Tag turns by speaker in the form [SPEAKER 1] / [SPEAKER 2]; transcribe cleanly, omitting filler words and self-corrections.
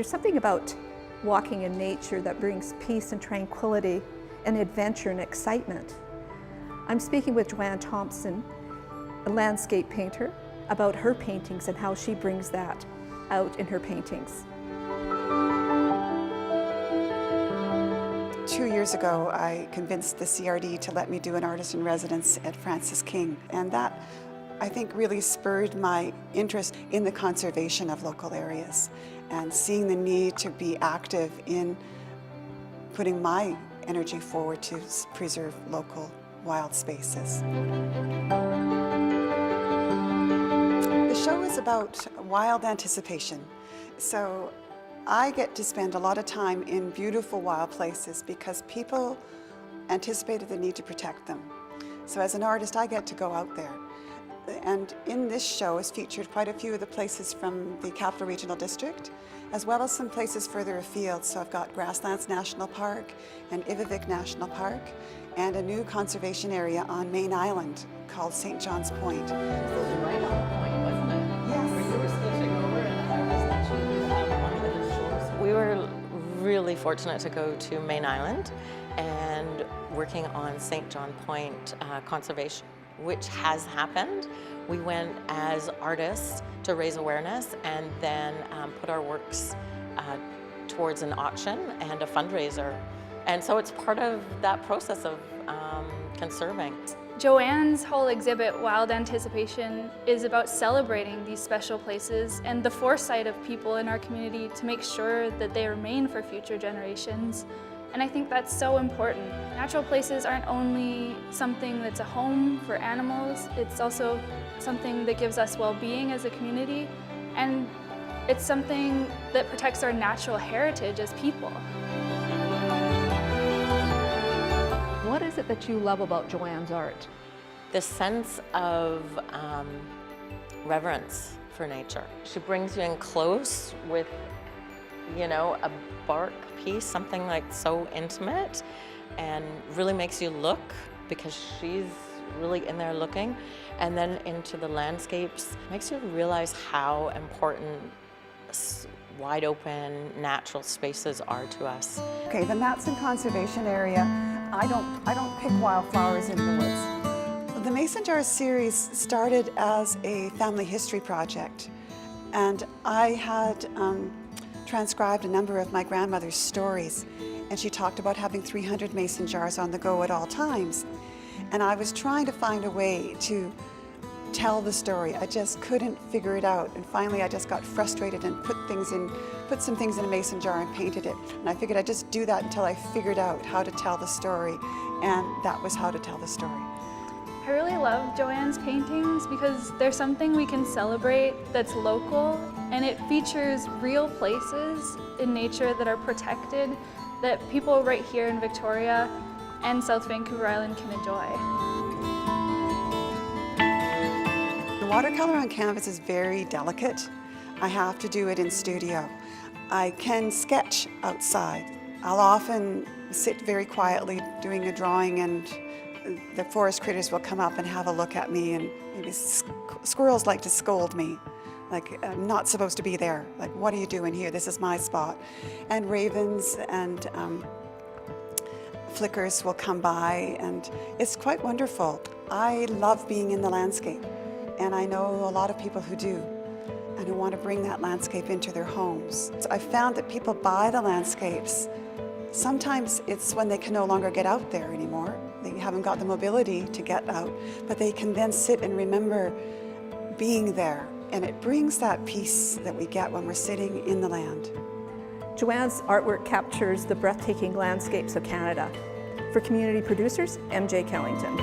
[SPEAKER 1] There's something about walking in nature that brings peace and tranquility and adventure and excitement. I'm speaking with Joanne Thomson, a landscape painter, about her paintings and how she brings that out in her paintings.
[SPEAKER 2] 2 years ago, I convinced the CRD to let me do an artist in residence at Francis King, and that, I think, really spurred my interest in the conservation of local areas and seeing the need to be active in putting my energy forward to preserve local wild spaces. The show is about wild anticipation. So I get to spend a lot of time in beautiful wild places because people anticipated the need to protect them. So as an artist, I get to go out there. And in this show is featured quite a few of the places from the Capital Regional District, as well as some places further afield. So I've got Grasslands National Park and Ivavik National Park, and a new conservation area on Main Island called St. John's Point.
[SPEAKER 3] This was right on the point, wasn't it?
[SPEAKER 2] Yes.
[SPEAKER 3] Where you were sketching over and I was actually on the shores. We were really fortunate to go to Main Island and working on St. John Point conservation, which has happened. We went as artists to raise awareness and then put our works towards an auction and a fundraiser. And so it's part of that process of conserving.
[SPEAKER 4] Joanne's whole exhibit, Wild Anticipation, is about celebrating these special places and the foresight of people in our community to make sure that they remain for future generations. And I think that's so important. Natural places aren't only something that's a home for animals, it's also something that gives us well-being as a community, and it's something that protects our natural heritage as people.
[SPEAKER 1] What is it that you love about Joanne's art?
[SPEAKER 3] The sense of reverence for nature. She brings you in close with, you know, a bark piece, something like so intimate, and really makes you look because she's really in there looking, and then into the landscapes. Makes you realize how important wide open natural spaces are to us.
[SPEAKER 2] Okay, the Matson Conservation Area, I don't pick wildflowers in the woods. The Mason Jars series started as a family history project, and I had transcribed a number of my grandmother's stories, and she talked about having 300 mason jars on the go at all times. And I was trying to find a way to tell the story. I just couldn't figure it out, and finally I just got frustrated and put some things in a mason jar and painted it. And I figured I'd just do that until I figured out how to tell the story, and that was how to tell the story.
[SPEAKER 4] I really love Joanne's paintings because there's something we can celebrate that's local, and it features real places in nature that are protected that people right here in Victoria and South Vancouver Island can enjoy.
[SPEAKER 2] The watercolor on canvas is very delicate. I have to do it in studio. I can sketch outside. I'll often sit very quietly doing a drawing, and the forest critters will come up and have a look at me, and maybe squirrels like to scold me, like I'm not supposed to be there. Like, what are you doing here? This is my spot. And ravens and flickers will come by, and it's quite wonderful. I love being in the landscape, and I know a lot of people who do, and who want to bring that landscape into their homes. So I found that people buy the landscapes. Sometimes it's when they can no longer get out there anymore. They haven't got the mobility to get out, but they can then sit and remember being there. And it brings that peace that we get when we're sitting in the land.
[SPEAKER 1] Joanne's artwork captures the breathtaking landscapes of Canada. For community producers, MJ Kellington.